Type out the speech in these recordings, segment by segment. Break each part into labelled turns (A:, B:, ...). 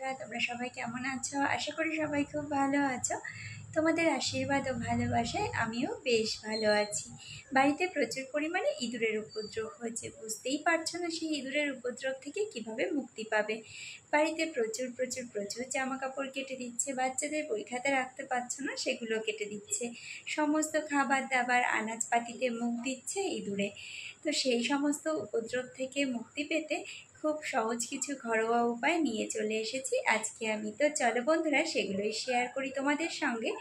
A: বন্ধুরা, তোমরা সবাই কেমন আছো? আশা করি সবাই খুব ভালো আছো। তোমাদের আশীর্বাদ ও ভালোবাসায় আমিও বেশ ভালো আছি। বাড়িতে প্রচুর পরিমাণে ইঁদুরের উপদ্রব হয়েছে। বুঝতেই পারছো না সেই ইঁদুরের উপদ্রব থেকে কিভাবে মুক্তি পাবে। বাড়িতে প্রচুর প্রচুর প্রচুর জামা কাপড় কেটে দিচ্ছে, বাচ্চাদের বই খাতা রাখতে পারছো না সেগুলো কেটে দিচ্ছে, সমস্ত খাবার দাবার আনাজপাতিতে মুখ দিচ্ছে ইঁদুরে। তো সেই সমস্ত উপদ্রব থেকে মুক্তি পেতে খুব সহজ কিছু ঘরোয়া উপায় নিয়ে চলে এসেছি আজকে আমি। তো চলো বন্ধুরা, সেগুলোই শেয়ার করি তোমাদের সঙ্গে।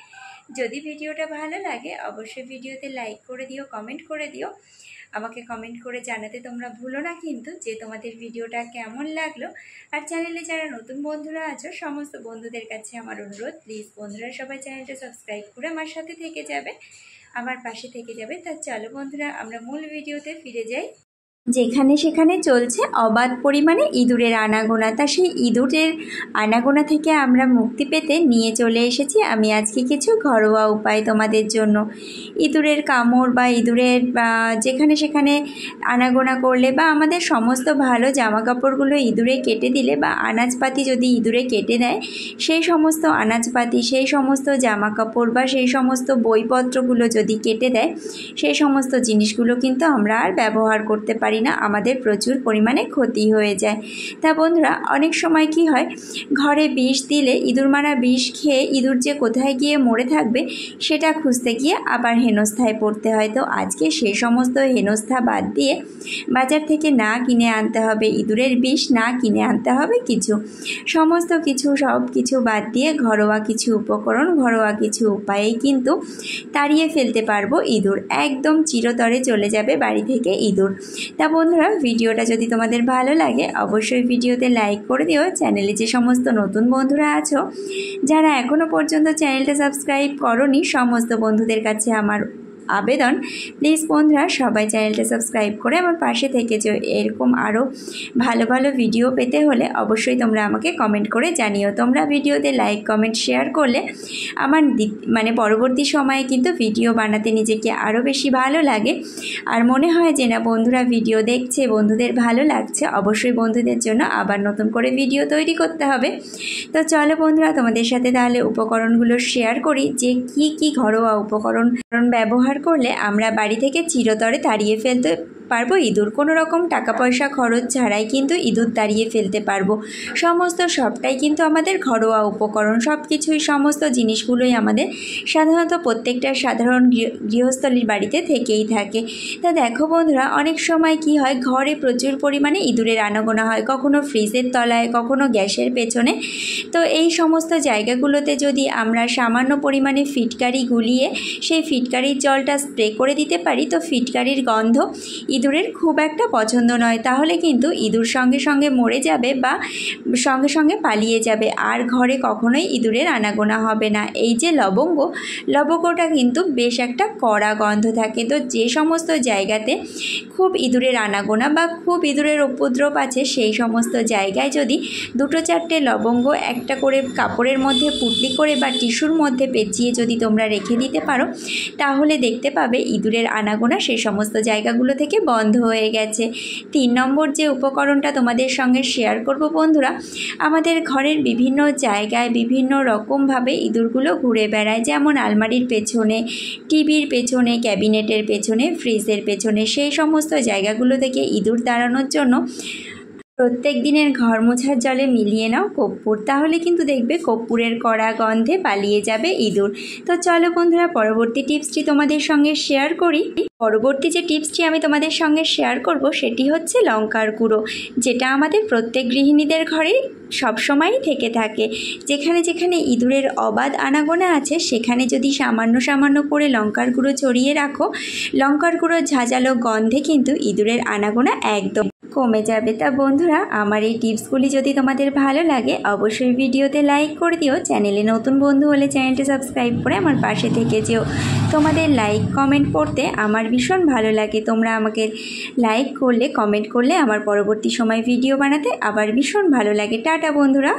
A: যদি ভিডিওটা ভালো লাগে অবশ্যই ভিডিওতে লাইক করে দিও, কমেন্ট করে দিও। আমাকে কমেন্ট করে জানাতে তোমরা ভুলো না কিন্তু যে তোমাদের ভিডিওটা কেমন লাগলো। আর চ্যানেলে যারা নতুন বন্ধুরা আছো সমস্ত বন্ধুদের কাছে আমার অনুরোধ, প্লিজ বন্ধুরা সবাই চ্যানেলটা সাবস্ক্রাইব করে আমার সাথে থেকে যাবে, আমার পাশে থেকে যাবে। তা চলো বন্ধুরা, আমরা মূল ভিডিওতে ফিরে যাই। যেখানে সেখানে চলছে অবাধ পরিমাণে ইঁদুরের আনাগোনা। তা সেই ইঁদুরের আনাগোনা থেকে আমরা মুক্তি পেতে নিয়ে চলে এসেছি আমি আজকে কিছু ঘরোয়া উপায় তোমাদের জন্য। ইঁদুরের কামড় বা ইঁদুরের যেখানে সেখানে আনাগোনা করলে বা আমাদের সমস্ত ভালো জামা কাপড়গুলো ইঁদুরে কেটে দিলে বা আনাজপাতি যদি ইঁদুরে কেটে দেয়, সেই সমস্ত আনাজপাতি, সেই সমস্ত জামা কাপড় বা সেই সমস্ত বইপত্রগুলো যদি কেটে দেয়, সেই সমস্ত জিনিসগুলো কিন্তু আমরা আর ব্যবহার করতে পারি না, আমাদের প্রচুর পরিমাণে ক্ষতি হয়ে যায়। তা বন্ধুরা, অনেক সময় কি হয়, ঘরে বিষ দিলে ইঁদুর মারা বিষ খেয়ে ইঁদুর যে কোথায় গিয়ে মরে থাকবে সেটা খুঁজতে গিয়ে আবার হেনস্থায় পড়তে হয়। তো আজকে সেই সমস্ত হেনস্থা বাদ দিয়ে বাজার থেকে না কিনে আনতে হবে ইঁদুরের বিষ, না কিনে আনতে হবে কিছু, সমস্ত কিছু সব কিছু বাদ দিয়ে ঘরোয়া কিছু উপকরণ, ঘরোয়া কিছু উপায়েই কিন্তু তাড়িয়ে ফেলতে পারবো ইঁদুর। একদম চিরতরে চলে যাবে বাড়ি থেকে ইঁদুর। তা বন্ধুরা, ভিডিওটা যদি তোমাদের ভালো লাগে অবশ্যই ভিডিওতে লাইক করে দিও। চ্যানেলে যে সমস্ত নতুন বন্ধুরা আছো, যারা এখনও পর্যন্ত চ্যানেলটা সাবস্ক্রাইব করোনি, সমস্ত বন্ধুদের কাছে আমার আবেদন, প্লিজ বন্ধুরা সবাই চ্যানেলটা সাবস্ক্রাইব করে আমার পাশে থেকে যে এরকম আরও ভালো ভালো ভিডিও পেতে হলে অবশ্যই তোমরা আমাকে কমেন্ট করে জানিও। তোমরা ভিডিওতে লাইক কমেন্ট শেয়ার করলে আমার পরবর্তী সময়ে কিন্তু ভিডিও বানাতে নিজেকে আরও বেশি ভালো লাগে। আর মনে হয় যে না, বন্ধুরা ভিডিও দেখছে, বন্ধুদের ভালো লাগছে, অবশ্যই বন্ধুদের জন্য আবার নতুন করে ভিডিও তৈরি করতে হবে। তো চলো বন্ধুরা, তোমাদের সাথে তাহলে উপকরণগুলো শেয়ার করি যে কি কি ঘরোয়া উপকরণ ব্যবহার করলে আমরা বাড়ি থেকে চিরতরে তাড়িয়ে ফেলতে পারবো ইঁদুর। কোনো রকম টাকা পয়সা খরচ ছাড়াই কিন্তু ইঁদুর তাড়িয়ে ফেলতে পারবো। সবটাই কিন্তু আমাদের ঘরোয়া উপকরণ, সব কিছুই, সমস্ত জিনিসগুলোই আমাদের সাধারণত প্রত্যেকটা সাধারণ গৃহস্থলীর বাড়িতে থেকেই থাকে। তা দেখো বন্ধুরা, অনেক সময় কি হয়, ঘরে প্রচুর পরিমাণে ইঁদুরের আনাগোনা হয়, কখনো ফ্রিজের তলায়, কখনো গ্যাসের পেছনে। তো এই সমস্ত জায়গাগুলোতে যদি আমরা সামান্য পরিমাণে ফিটকারি গুলিয়ে সেই ফিটকারির জলটা স্প্রে করে দিতে পারি, তো ফিটকারির গন্ধ ইঁদুরের খুব একটা পছন্দ নয়, তাহলে কিন্তু ইঁদুর সঙ্গে সঙ্গে মরে যাবে বা সঙ্গে সঙ্গে পালিয়ে যাবে, আর ঘরে কখনোই ইঁদুরের আনাগোনা হবে না। এই যে লবঙ্গটা কিন্তু বেশ একটা কড়া গন্ধ থাকে। তো যে সমস্ত জায়গাতে খুব ইঁদুরের আনাগোনা বা খুব ইঁদুরের উপদ্রব আছে, সেই সমস্ত জায়গায় যদি 2-4টে লবঙ্গ একটা করে কাপড়ের মধ্যে পুটলি করে বা টিস্যুর মধ্যে পেঁচিয়ে যদি তোমরা রেখে দিতে পারো, তাহলে দেখতে পাবে ইঁদুরের আনাগোনা সেই সমস্ত জায়গাগুলো থেকে বন্ধ হয়ে গেছে। 3 নম্বর যে উপকরণটা তোমাদের সঙ্গে শেয়ার করব বন্ধুরা, আমাদের ঘরের বিভিন্ন জায়গায় বিভিন্ন রকমভাবে ইঁদুরগুলো ঘুরে বেড়ায়, যেমন আলমারির পেছনে, টিভির পেছনে, ক্যাবিনেটের পেছনে, ফ্রিজের পেছনে। সেই সমস্ত জায়গাগুলো থেকে ইঁদুর তাড়ানোর জন্য প্রত্যেক দিনের ঘর মোছার জলে মিলিয়ে নাও কর্পূর, তাহলে কিন্তু দেখবে কর্পূরের কড়া গন্ধে পালিয়ে যাবে ইঁদুর। তো চলো বন্ধুরা, পরবর্তী টিপসটি তোমাদের সঙ্গে শেয়ার করি। পরবর্তী যে টিপসটি আমি তোমাদের সঙ্গে শেয়ার করব সেটি হচ্ছে লঙ্কার গুঁড়ো, যেটা আমাদের প্রত্যেক গৃহিণীদের ঘরে সবসময়ই থেকে থাকে। যেখানে যেখানে ইঁদুরের অবাধ আনাগোনা আছে সেখানে যদি সামান্য করে লঙ্কার গুঁড়ো ছড়িয়ে রাখো, লঙ্কার গুঁড়োর ঝাঁঝালো গন্ধে কিন্তু ইঁদুরের আনাগোনা একদম কমে যাবে। তা বন্ধুরা, আমার এই টিপসগুলি যদি তোমাদের ভালো লাগে অবশ্যই ভিডিওতে লাইক করে দিও। চ্যানেলে নতুন বন্ধু হলে চ্যানেলটি সাবস্ক্রাইব করে আমার পাশে থেকে যেও। তোমাদের লাইক কমেন্ট পড়তে আমার ভীষণ ভালো লাগে। তোমরা আমাকে লাইক করলে, কমেন্ট করলে আমার পরবর্তী সময় ভিডিও বানাতে আবার ভীষণ ভালো লাগে। টাটা বন্ধুরা।